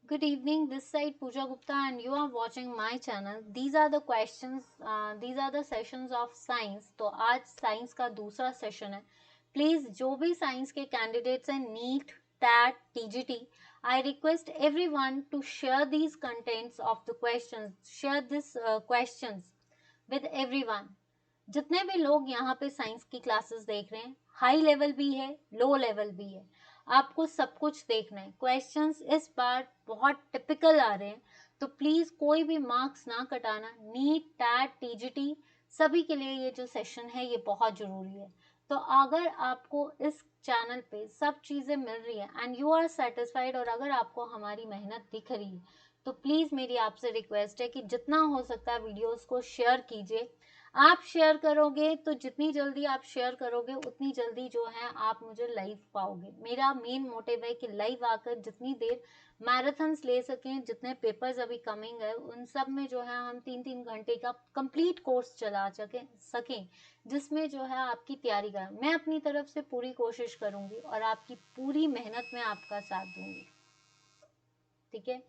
Good evening, this side Pooja Gupta and you are watching my channel. These are the questions, these are the sessions of science. तो आज science का दूसरा session है. Please जो भी science के candidates हैं NEET TET TGT I request everyone to share these contents of the questions, share this questions with everyone. जितने भी लोग यहाँ पे साइंस की क्लासेस देख रहे हैं, हाई लेवल भी है लो लेवल भी है, आपको सब कुछ देखना है. क्वेश्चंस इस बार बहुत टिपिकल आ रहे हैं, तो प्लीज कोई भी मार्क्स ना कटाना. नीट टैट टीजीटी सभी के लिए ये जो सेशन है ये बहुत जरूरी है. तो अगर आपको इस चैनल पे सब चीजें मिल रही है एंड यू आर सेटिस्फाइड और अगर आपको हमारी मेहनत दिख रही है, तो प्लीज मेरी आपसे रिक्वेस्ट है कि जितना हो सकता है वीडियोस को शेयर कीजिए. आप शेयर करोगे तो जितनी जल्दी आप शेयर करोगे उतनी जल्दी जो है आप मुझे लाइव पाओगे. मेरा मेन मोटिव है कि लाइव आकर जितनी देर मैराथन्स ले सकें, जितने पेपर्स अभी कमिंग है उन सब में जो है हम 3-3 घंटे का कंप्लीट कोर्स चला सकें जिसमें जो है आपकी तैयारी करें. मैं अपनी तरफ से पूरी कोशिश करूंगी और आपकी पूरी मेहनत में आपका साथ दूंगी. ठीक है,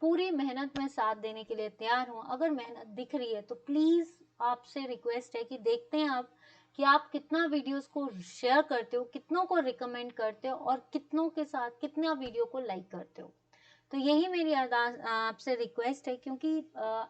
पूरी मेहनत में साथ देने के लिए तैयार हूँ. अगर मेहनत दिख रही है तो प्लीज आपसे रिक्वेस्ट है कि देखते हैं आप कि आप कितना वीडियोस को शेयर करते हो, कितनों को रिकमेंड करते हो और कितनों के साथ कितना वीडियो को लाइक करते हो. तो यही मेरी अरदास आपसे रिक्वेस्ट है, क्योंकि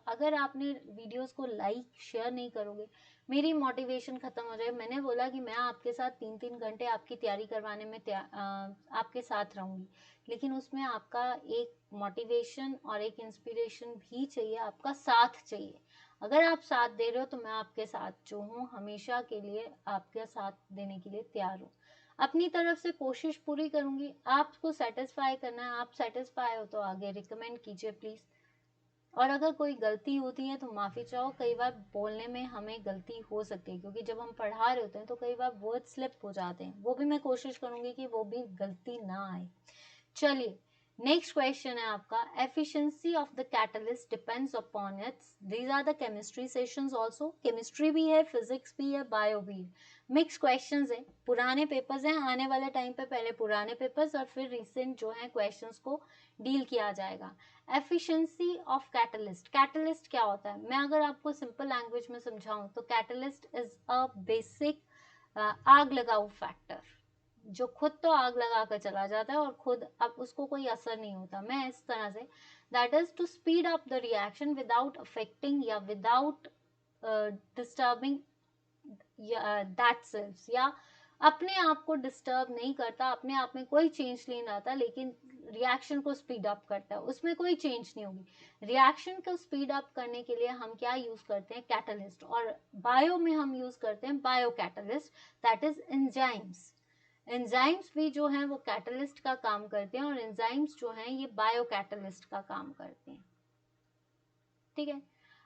अगर आपने वीडियोस को लाइक शेयर नहीं करोगे मेरी मोटिवेशन खत्म हो जाए. मैंने बोला कि मैं आपके साथ 3-3 घंटे आपकी तैयारी करवाने में आपके साथ रहूंगी, लेकिन उसमें आपका एक मोटिवेशन और एक इंस्पिरेशन भी चाहिए, आपका साथ चाहिए. अगर आप साथ दे रहे हो तो मैं आपके साथ जो हूँ हमेशा के लिए आपके साथ देने के लिए तैयार हूँ. अपनी तरफ से कोशिश पूरी करूंगी आपको सेटिस्फाई करना है. आप सेटिस्फाई हो तो आगे रिकमेंड कीजिए प्लीज. और अगर कोई गलती होती है तो माफी चाहो. कई बार बोलने में हमें गलती हो सकती है, क्योंकि जब हम पढ़ा रहे होते हैं तो कई बार वर्ड स्लिप हो जाते हैं. वो भी मैं कोशिश करूंगी कि वो भी गलती ना आए. चलिए, नेक्स्ट क्वेश्चन है आपका. Efficiency of the catalyst depends upon its. These are the chemistry sessions also. Chemistry भी है, फिजिक्स भी है, बायो भी है. मिक्स क्वेश्चंस है, पुराने पेपर्स हैं. आने वाले टाइम पे पहले पुराने पेपर्स और फिर रिसेंट जो है क्वेश्चंस को डील किया जाएगा. Efficiency of catalyst. कैटलिस्ट क्या होता है, मैं अगर आपको सिंपल लैंग्वेज में समझाऊं तो कैटलिस्ट इज अ बेसिक आग लगाऊ फैक्टर, जो खुद तो आग लगा कर चला जाता है और खुद अब उसको कोई असर नहीं होता. मैं इस तरह से, that is to speed up the reaction without affecting या विदाउट डिस्टर्बिंग दैट सेल्स, या अपने आप को डिस्टर्ब नहीं करता, अपने आप में कोई चेंज नहीं लाता, लेकिन रिएक्शन को स्पीड अप करता है. उसमें कोई चेंज नहीं होगी. रिएक्शन को स्पीड अप करने के लिए हम क्या यूज करते हैं, कैटलिस्ट. और बायो में हम यूज करते हैं bio catalyst, that is enzymes. Enzymes भी जो हैं वो कैटलिस्ट का काम करते हैं और एंजाइम्स जो हैं ये बायो कैटलिस्ट का काम करते हैं. ठीक है,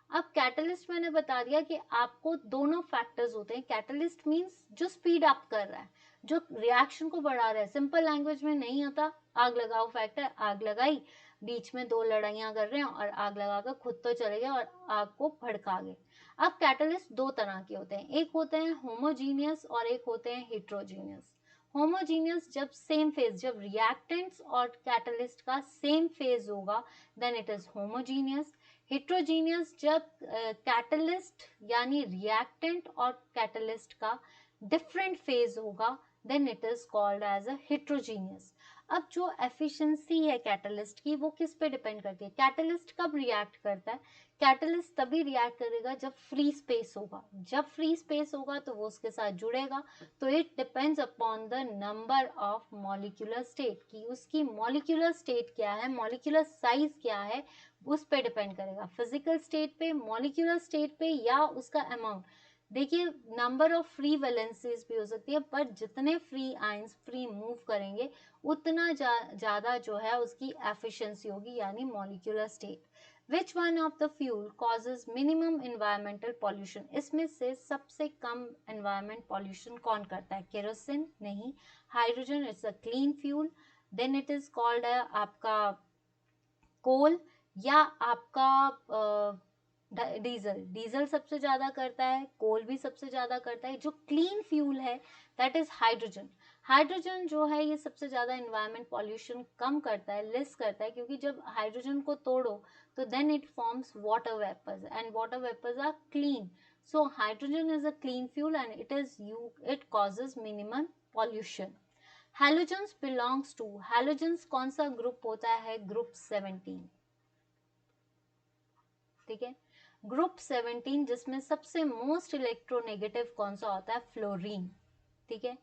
अब कैटलिस्ट मैंने बता दिया कि आपको दोनों फैक्टर्स होते हैं. कैटलिस्ट मींस जो स्पीड अप कर रहा है, जो रिएक्शन को बढ़ा रहा है. सिंपल लैंग्वेज में नहीं होता. आग लगाओ फैक्टर, आग लगाई, बीच में दो लड़ाइयां कर रहे हैं और आग लगाकर खुद तो चले गए और आग को भड़का गए. अब कैटलिस्ट दो तरह के होते हैं, एक होते हैं होमोजीनियस और एक होते हैं हेट्रोजीनियस. होमोजीनियस जब सेम फेज, जब रिएक्टेंट्स और कैटलिस्ट का सेम फेज होगा then it is homogeneous. Heterogeneous जब कैटलिस्ट यानी रिएक्टेंट और कैटलिस्ट का डिफरेंट फेज होगा then it is called as a heterogeneous. अब जो एफिशिएंसी है कैटलिस्ट की वो किस पे डिपेंड करती है. कैटलिस्ट कब रिएक्ट करता है, कैटलिस्ट तभी रिएक्ट करेगा जब फ्री स्पेस होगा. जब फ्री स्पेस होगा तो वो उसके साथ जुड़ेगा. तो it depends upon the number of molecular state, कि उसकी मॉलिक्यूलर स्टेट क्या है, मॉलिक्यूलर साइज क्या है, उस पे डिपेंड करेगा. फिजिकल स्टेट पे, मॉलिक्यूलर स्टेट पे, या उसका अमाउंट. देखिए, नंबर ऑफ फ्री वैलेंसीज भी हो सकती है, पर जितने फ्री आयंस फ्री मूव करेंगे उतना ज्यादा जो है उसकी एफिशिएंसी होगी, यानी molecular state. Which one of the fuel causes minimum environmental pollution. इसमें से सबसे कम एनवायरमेंट पॉल्यूशन कौन करता है, केरोसिन नहीं. Hydrogen it's a clean fuel. Then it is called आपका कोल, या आपका डीजल. डीजल सबसे ज्यादा करता है, कोल भी सबसे ज्यादा करता है. जो क्लीन फ्यूल है दैट इज हाइड्रोजन. हाइड्रोजन जो है ये सबसे ज़्यादा इन्वायरमेंट पॉल्यूशन कम करता है, लेस करता है, क्योंकि जब हाइड्रोजन को तोड़ो तो then it forms water vapours and water vapours are clean. So hydrogen is a clean fuel and it causes minimum pollution. Halogens belongs to, halogens कौन सा ग्रुप होता है? ग्रुप 17. ठीक है, ग्रुप 17 जिसमें सबसे मोस्ट इलेक्ट्रोनेगेटिव कौन सा होता है? फ्लोरीन. ठीक है,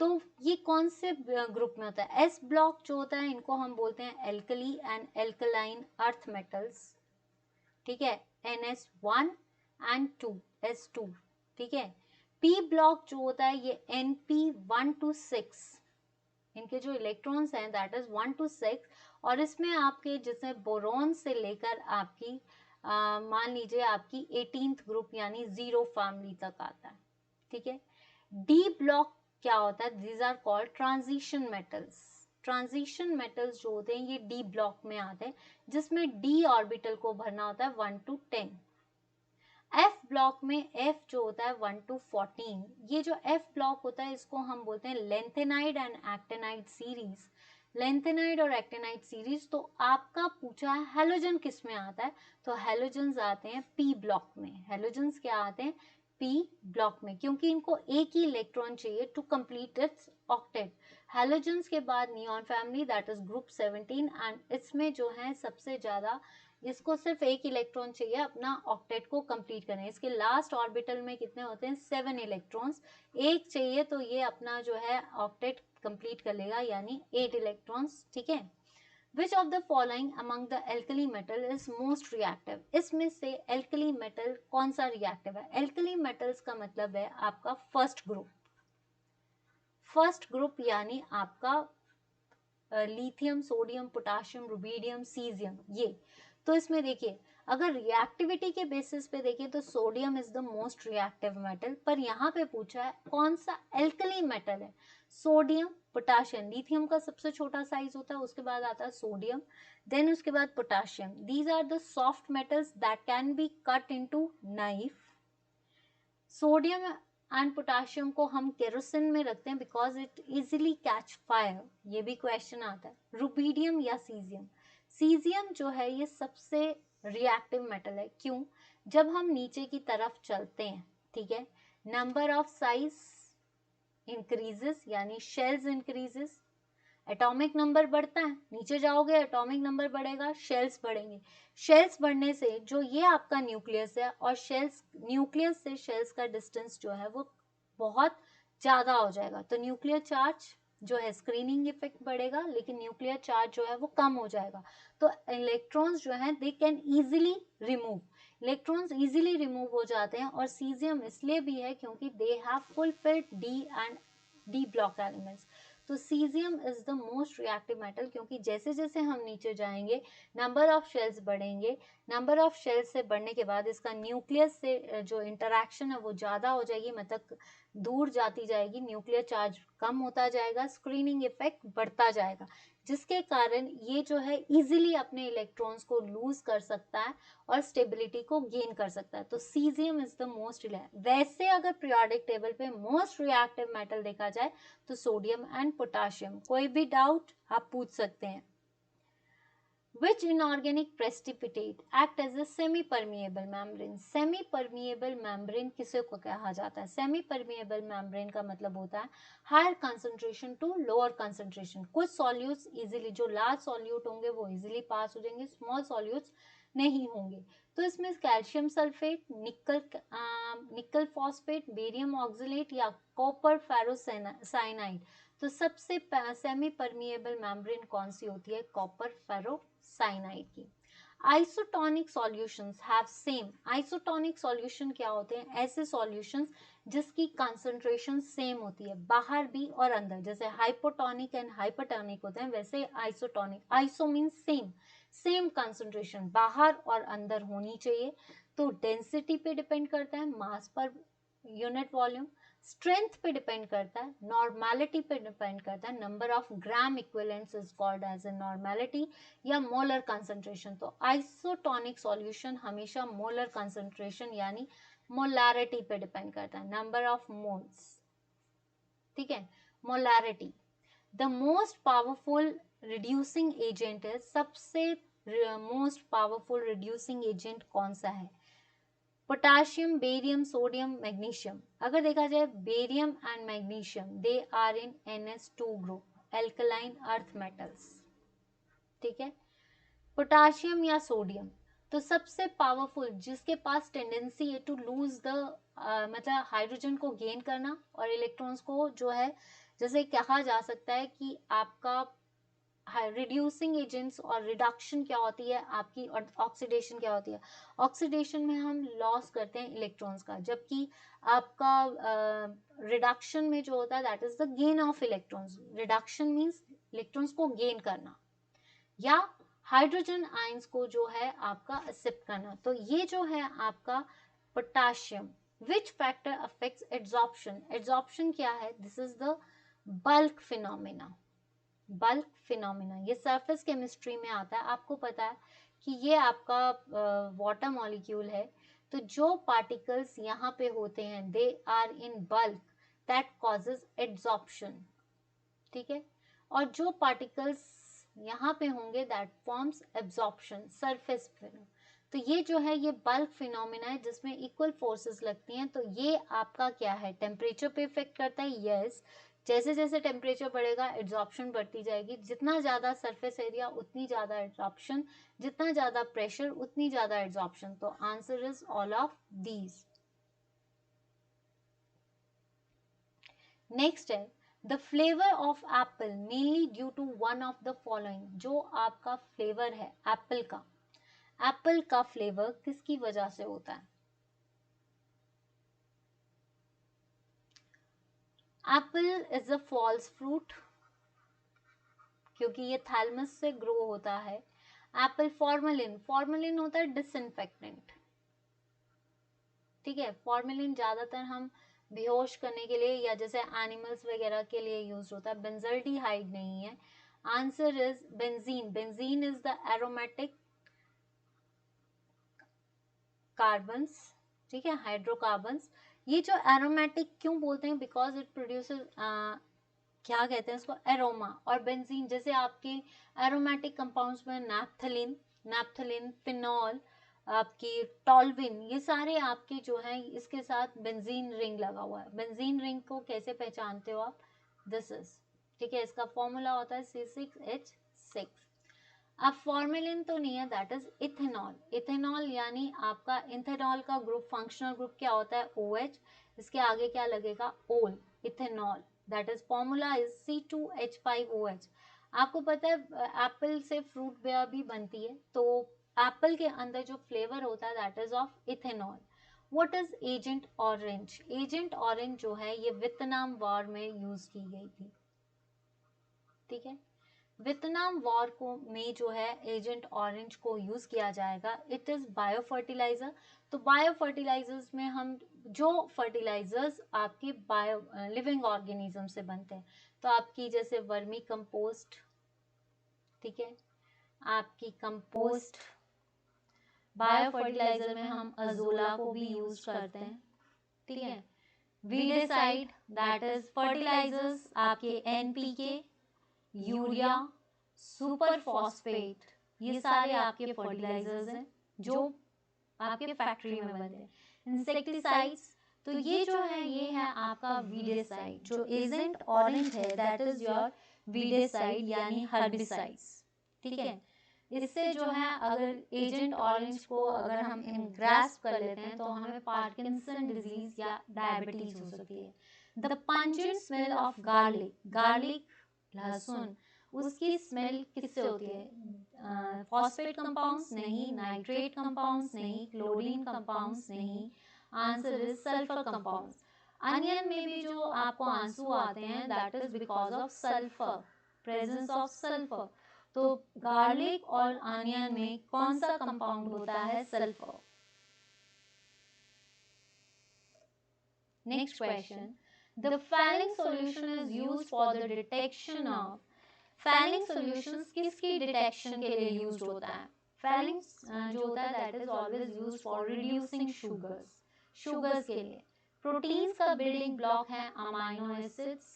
तो ये कौन से ग्रुप में होता है? एस ब्लॉक जो होता है इनको हम बोलते हैं alkali and alkaline earth metals. ठीक है, NS1 एंड 2, S2. ठीक है, पी ब्लॉक जो होता है ये NP1 to 6, इनके जो इलेक्ट्रॉन्स हैं दैट इज 1 to 6, और इसमें आपके जैसे बोरॉन से लेकर आपकी मान लीजिए आपकी 18th ग्रुप यानी जीरो फैमिली तक आता है. ठीक है, डी ब्लॉक क्या होता है? These are called transition metals. Transition metals जो होते हैं ये डी ब्लॉक में आते हैं, जिसमें डी ऑर्बिटल को भरना होता है 1 to 10. एफ ब्लॉक में एफ जो होता है 1 to 14. ये जो एफ ब्लॉक होता है इसको हम बोलते हैं lanthanide and actinide series. Lanthanide और एक्टेनाइड सीरीज. तो आपका पूछा है हेलोजन किस में आता है? तो हेलोजन्स आते हैं पी ब्लॉक में. हेलोजन्स क्या आते हैं? पी ब्लॉक में, क्योंकि इनको एक ही इलेक्ट्रॉन चाहिए to complete its octet. Halogens के बाद neon family that is group 17 and इसमें जो है सबसे ज्यादा इसको सिर्फ एक इलेक्ट्रॉन चाहिए अपना ऑक्टेट को कंप्लीट करने. इसके लास्ट ऑर्बिटल में कितने होते हैं? 7 इलेक्ट्रॉन्स. एक चाहिए तो ये अपना जो है ऑक्टेट कंप्लीट कर लेगा यानी 8 इलेक्ट्रॉन्स. ठीक है, Which of the following among the alkali metal is most reactive? इसमें से alkali metal कौन सा reactive है? alkali metals का मतलब है आपका फर्स्ट ग्रुप. फर्स्ट ग्रुप यानी आपका lithium, sodium, potassium, rubidium, caesium. ये तो इसमें देखिए अगर रिएक्टिविटी के बेसिस पे देखिए तो sodium is the most reactive metal, पर यहाँ पे पूछा है कौन सा एल्कली मेटल है? Sodium, potassium. लिथियम का सबसे छोटा साइज होता है, उसके बाद आता है सोडियम, देन उसके बाद potassium. These are the soft metals that can be cut into knife. Sodium and potassium को हम केरोसिन में रखते हैं because it easily catch fire. ये भी क्वेश्चन आता है. रुबीडियम या सीजियम. सीजियम जो है ये सबसे रिएक्टिव मेटल है. क्यों? जब हम नीचे की तरफ चलते हैं, ठीक है, नंबर ऑफ साइज इंक्रीजेस यानी शेल्स इंक्रीजेस. एटॉमिक नंबर बढ़ता है, नीचे जाओगे एटॉमिक नंबर बढ़ेगा, शेल्स बढ़ेंगे. शेल्स बढ़ने से जो ये आपका न्यूक्लियस है और शेल्स, न्यूक्लियस से शेल्स का डिस्टेंस जो है वो बहुत ज़्यादा हो जाएगा. तो न्यूक्लियर चार्ज जो है स्क्रीनिंग इफेक्ट बढ़ेगा, लेकिन न्यूक्लियर चार्ज जो है वो कम हो जाएगा. तो इलेक्ट्रॉन्स जो है they can easily remove. Electrons easily remove हो जाते हैं. और सीजियम इसलिए भी है क्योंकि they have fulfilled d and d block elements. तो caesium is the most reactive metal, क्योंकि जैसे जैसे हम नीचे जाएंगे नंबर ऑफ शेल्स बढ़ेंगे. नंबर ऑफ शेल्स से बढ़ने के बाद इसका न्यूक्लियस से जो इंटरेक्शन है वो ज़्यादा हो जाएगी, मतलब दूर जाती जाएगी, न्यूक्लियर चार्ज कम होता जाएगा, स्क्रीनिंग इफेक्ट बढ़ता जाएगा, जिसके कारण ये जो है इजीली अपने इलेक्ट्रॉन्स को लूज कर सकता है और स्टेबिलिटी को गेन कर सकता है. तो सीजियम इज द मोस्ट. वैसे अगर पीरियोडिक टेबल पे मोस्ट रिएक्टिव मेटल देखा जाए तो सोडियम एंड पोटाशियम. कोई भी डाउट आप पूछ सकते हैं. Which inorganic precipitate act as a semi-permeable membrane? Semi-permeable membrane किसे को कहा जाता है? Semi-permeable membrane का मतलब होता है higher concentration to lower concentration. कुछ solutes easily, जो large solute होंगे वो easily pass हो जाएंगे, small solutes नहीं होंगे. तो इसमें कैल्शियम सल्फेट, निकल फॉस्फेट, बेरियम ऑक्सलेट या कॉपर फेरोसाइनाइड. तो सबसे सेमी परमिएबल मेम्ब्रेन कौन सी होती है? कॉपर फेरोसाइनाइड की. Isotonic solutions have same. Isotonic solution क्या होते हैं? ऐसे सॉल्यूशंस जिसकी कंसंट्रेशन सेम होती है बाहर भी और अंदर. जैसे हाइपोटोनिक एंड हाइपरटोनिक होते हैं, वैसे isotonic. Iso means same, same concentration बाहर और अंदर होनी चाहिए. तो डेंसिटी पे डिपेंड करता है, mass per unit volume. Strength पे डिपेंड करता है, नॉर्मेलिटी पे डिपेंड करता है, number of gram equivalents is called as a normality, या मोलर कंसंट्रेशन. तो आइसोटोनिक सॉल्यूशन हमेशा मोलर कंसंट्रेशन यानी मोलारिटी पे डिपेंड करता है, नंबर ऑफ मोल्स. ठीक है, molarity, the most powerful reducing agent है, सबसे मोस्ट पावरफुल रिड्यूसिंग एजेंट कौन सा है? Potassium, barium, sodium, magnesium. अगर देखा जाए barium and magnesium they are in NH2 group, alkaline earth metals, ठीक है। पोटाशियम या सोडियम, तो सबसे पावरफुल जिसके पास टेंडेंसी है टू लूज द मतलब हाइड्रोजन को गेन करना और इलेक्ट्रॉन्स को जो है, जैसे कहा जा सकता है कि आपका रिड्यूसिंग एजेंट्स और रिडक्शन क्या होती है आपकी, और ऑक्सीडेशन क्या होती है? ऑक्सीडेशन में हम लॉस करते हैं इलेक्ट्रॉन्स का, जबकि आपका रिडक्शन में जो होता है that is the gain of electrons. Reduction means electrons को गेन करना या हाइड्रोजन आयंस को जो है आपका एक्सेप्ट करना। तो ये जो है आपका potassium, which factor affects adsorption? Adsorption क्या है? This is the bulk phenomena. Bulk phenomena ये सरफेस केमिस्ट्री में आता है। आपको पता है कि ये आपका वाटर मॉलिक्यूल है, तो जो पार्टिकल्स यहाँ पे होते हैं they are in bulk, that causes adsorption, ठीक है। और जो पार्टिकल्स यहाँ पे होंगे that forms absorption, surface phenomena. तो ये जो है ये बल्क फिनोमेना है जिसमें इक्वल फोर्सेस लगती हैं। तो ये आपका क्या है? टेम्परेचर पे इफेक्ट करता है, यस। जैसे जैसे टेम्परेचर बढ़ेगा एड्सॉर्प्शन बढ़ती जाएगी, जितना ज़्यादा सरफेस एरिया उतनी ज़्यादा एड्सॉर्प्शन, जितना ज़्यादा प्रेशर उतनी ज़्यादा एड्सॉर्प्शन। तो answer is all of these. Next है the flavour of apple mainly due to one of the following. जो आपका फ्लेवर है एप्पल का, एप्पल का फ्लेवर किसकी वजह से होता है? Apple is a false fruit क्योंकि ये थैलमस से ग्रो होता है। एप्पल फॉर्मेलिन, फॉर्मेलिन होता है डिसइंफेक्टेंट, ठीक है। फॉर्मेलिन ज्यादातर हम बेहोश करने के लिए या जैसे एनिमल्स वगैरह के लिए यूज होता है, बेंजल्डिहाइड नहीं है। Answer is benzene. Benzene is the aromatic carbons, ठीक है, हाइड्रोकार्बन्स। ये जो एरोमेटिक क्यों बोलते हैं? बिकॉज इट प्रोड्यूसेस क्या कहते हैं इसको, एरोमा। और बेंजीन जैसे आपके एरोमेटिक कंपाउंड्स में नैप्थलीन, नैप्थलीन, फिनॉल, आपकी टॉल्विन, ये सारे आपके जो हैं इसके साथ बेंजीन रिंग लगा हुआ है। बेंजीन रिंग को कैसे पहचानते हो आप? दिस इज, ठीक है, इसका फॉर्मूला होता है C6H6। अब फॉर्मेलिन तो नहीं है, दैट इज इथेनॉल। इथेनॉल यानी आपका इथेनॉल का ग्रुप, फंक्शनल ग्रुप क्या होता है? OH। इसके आगे क्या लगेगा? ओल, ethanol. That is formula is C2H5OH। आपको पता है एप्पल से फ्रूट बियर भी बनती है, तो एप्पल के अंदर जो फ्लेवर होता है that is of ethanol. What is agent orange? Agent orange जो है ये वियतनाम वॉर में यूज की गई थी, ठीक है। वियतनाम वॉर को में जो है एजेंट ऑरेंज को यूज किया जाएगा। It is bio fertilizer. तो बायो फर्टिलाइजर्स में हम जो फर्टिलाइजर्स आपके बायो लिविंग ऑर्गेनिज्म से बनते हैं, तो आपकी जैसे वर्मी कंपोस्ट, ठीक है, आपकी कंपोस्ट, बायो फर्टिलाइजर में हम अजोला को भी यूज करते हैं, ठीक है। वीडेसाइड दैट इज फर्टिलाइजर्स आपके NPK, यूरिया, सुपर फॉस्फेट, ये सारे आपके फर्टिलाइजर्स हैं जो आपके फैक्ट्री में बनते हैं। इंसेक्टिसाइड्स, तो ये जो है ये है आपका वीडेसाइड। जो एजेंट ऑरेंज है दैट इज योर वीडेसाइड यानी हर्बिसाइड्स, ठीक है। इससे जो है अगर एजेंट ऑरेंज को अगर हम ग्रास्प कर लेते हैं तो हमें पार्किंसन डिजीज या डायबिटीज हो सकती है। The pungent smell of garlic, garlic लहसुन, उसकी स्मेल किससे होती है? फॉस्फेट कंपाउंड्स नहीं, नाइट्रेट कंपाउंड्स नहीं, क्लोरीन कंपाउंड्स नहीं। Answer is sulphur compounds. Onion में भी जो आपको आंसू आते हैं that is because of sulphur, presence of sulphur. तो गार्लिक और अनियन में कौन सा कंपाउंड होता है? Sulphur. Next question, the falling solution is used for the detection of, falling solutions किसकी डिटेक्शन के लिए यूज होता है? फैलिंग जो होता है that is always used for reducing sugars, sugars के लिए। प्रोटीन्स का बिल्डिंग ब्लॉक है amino acids,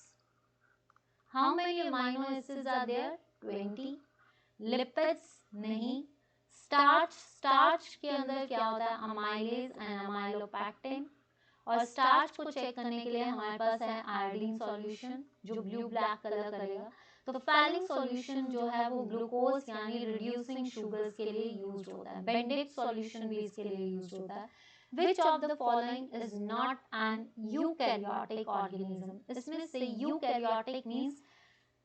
how many amino acids are there? 20. Lipids नहीं. स्टार्च, स्टार्च के अंदर क्या होता है? Amylase and amylopectin. और स्टार्च को चेक करने के लिए हमारे पास है आयोडीन सॉल्यूशन जो ब्लू ब्लैक कलर करेगा. तो फैलिंग सॉल्यूशन जो है वो ग्लूकोज यानी रिड्यूसिंग शुगर्स के लिए यूज होता है. बेंडिक सॉल्यूशन भी इसके लिए यूज होता है. Which of the following is not an eukaryotic organism? इसमें से eukaryotic means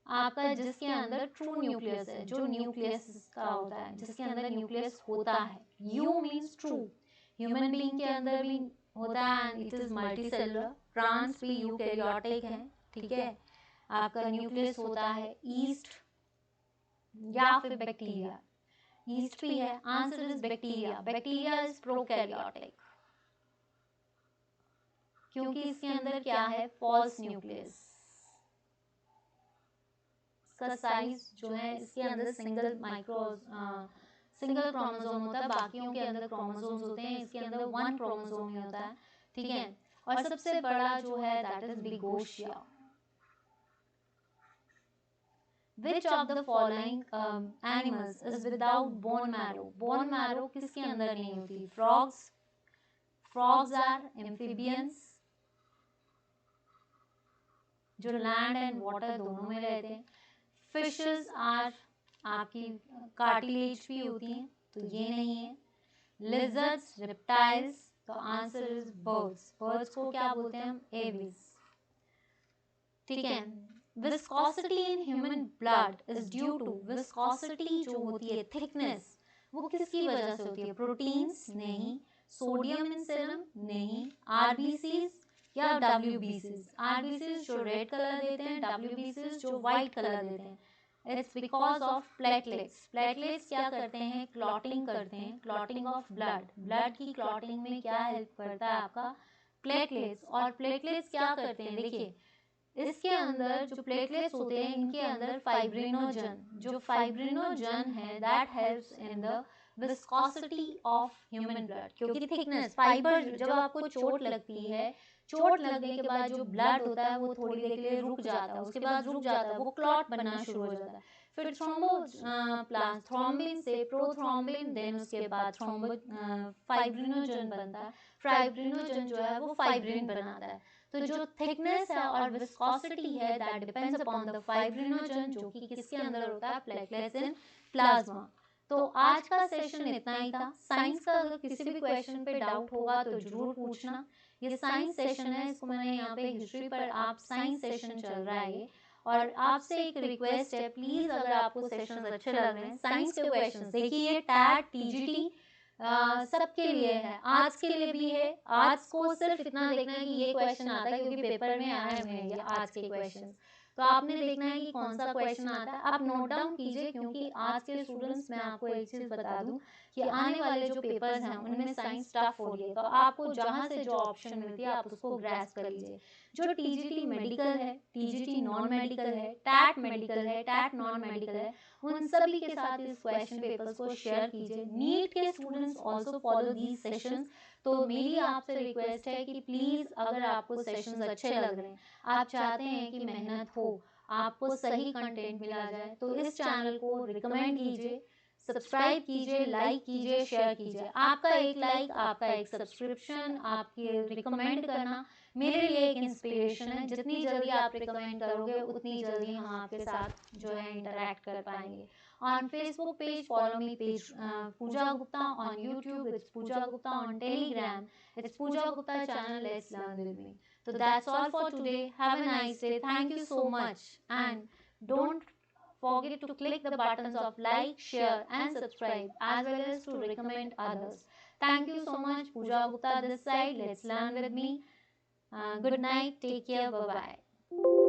आपका जिसके अंदर ट्रू न्यूक्लियस है, जो न्यूक्लियस का होता है, जिसके अंदर न्यूक्लियस होता है. You means true. Human being के अंदर भी होता है and it is multicellular. Plants भी यूकैरियोटिक है. ठीक है, आपका न्यूक्लियस होता है. ईस्ट या फिर बैक्टीरिया. ईस्ट भी है. Answer is bacteria. Bacteria is prokaryotic क्योंकि इसके अंदर क्या है? False nucleus. इसका साइज जो है, इसके अंदर सिंगल क्रोमोसोम होता है. बाकियों के अंदर क्रोमोसोम्स होते हैं, इसके अंदर 1 क्रोमोसोम ही होता है. ठीक है, और सबसे बड़ा जो है दैट इज बिगोशिया. Which of the following animals is without bone marrow? Bone marrow किसके अंदर नहीं होती? Frogs. Frogs are amphibians जो लैंड एंड वाटर दोनों में रहते हैं. फिशेस आर आपकी कार्टिलेज भी होती हैं, तो ये नहीं है. लिजर्ड्स, रेप्टाइल्स, तो आंसर इज बर्ड्स. बर्ड्स को क्या बोलते हैं हम? एविस. ठीक है. Viscosity in human blood is due to. Viscosity जो होती है, थिकनेस, वो किसकी वजह से होती है? प्रोटीन्स नहीं. सोडियम इन सीरम नहीं. आरबीसीज या डब्ल्यूबीसीज. आरबीसीज जो रेड कलर देते हैं, डब्ल्यूबीसीज जो व्हाइट कलर देते हैं. It's because of platelets. Platelets क्या करते हैं? क्लॉटिंग करते हैं. Clotting of blood. ब्लड की क्लॉटिंग में क्या हेल्प करता है आपका? प्लेटलेट्स. और प्लेटलेट्स क्या करते हैं? देखिए, इसके अंदर जो प्लेटलेट्स होते हैं, इनके अंदर फाइब्रिनोजन, जो फाइब्रिनोजन है that helps in the viscosity of human blood. क्योंकि थिकनेस, फाइबर, जब आपको चोट लगती है, चोट लगने के बाद जो ब्लड होता है वो थोड़ी देर के लिए रुक जाता है. उसके बाद रुक जाता है, वो क्लॉट बनना शुरू हो जाता है. फिर थ्रोम्बिन से प्रोथ्रोम्बिन, देन उसके बाद फाइब्रिनोजन बनता है. फाइब्रिनोजन जो है वो फाइब्रिन बनाता है. तो जो थिकनेस है और विस्कोसिटी है that depends upon the fibrinogen जो कि किसके अंदर होता है? Platelets in plasma. तो आज का सेशन इतना ही था. साइंस का अगर किसी भी क्वेश्चन पे डाउट होगा तो जरूर पूछना. ये साइंस सेशन है, इसको मैंने यहाँ पे हिस्ट्री पर आप साइंस सेशन चल रहा है ये. और आपसे एक रिक्वेस्ट है, प्लीज अगर आपको सेशंस अच्छे लग रहे हैं, साइंस के क्वेश्चंस देखिए, ये टैट टीजीटी सबके लिए है, आर्ट्स के लिए भी है. आर्ट्स को सिर्फ इतना देखना है कि ये क्वेश्चन आता है क्योंकि पेपर में आए हुए हैं ये आर्ट्स के क्वेश्चन. तो आपने देखना है कि कौन सा क्वेश्चन आता है. आप नोट डाउन कीजिए क्योंकि आज के स्टूडेंट्स, मैं आपको एक चीज बता दूं कि आने वाले जो पेपर्स हैं उनमें साइंस टफ हो रही है. तो आपको जहां से जो ऑप्शन मिलती है आप उसको ग्रैस्प कर लीजिए. जो टीजीटी मेडिकल है, टीजीटी नॉन मेडिकल है, टैट मेडिकल है, टैट नॉन मेडिकल है, उन सभी के साथ इस क्वेश्चन पेपर्स को शेयर कीजिए. नीट के students also follow these sessions. तो मेरी आपसे रिक्वेस्ट है कि प्लीज अगर आपको सेशंस अच्छे लग रहे हैं, आप चाहते हैं कि मेहनत हो, आपको सही कंटेंट मिला जाए, तो इस चैनल को रिकमेंड कीजिए, सब्सक्राइब कीजिए, लाइक कीजिए, शेयर कीजिए. आपका एक लाइक, आपका एक सब्सक्रिप्शन, आपके रिकमेंड करना मेरे लिए एक इंस्पिरेशन है. जितनी जल्दी आप रिकमेंड करोगे उतनी जल्दी हम आपके साथ जो है इंटरेक्ट कर पाएंगे. On Facebook page, follow me page Pooja Gupta. On YouTube, it's Pooja Gupta. On Telegram, it's Pooja Gupta channel. Let's learn with me. So that's all for today. Have a nice day. Thank you so much. And don't forget to click the buttons of like, share and subscribe as well as to recommend others. Thank you so much. Pooja Gupta this side. Let's learn with me. Good night. Take care. Bye-bye.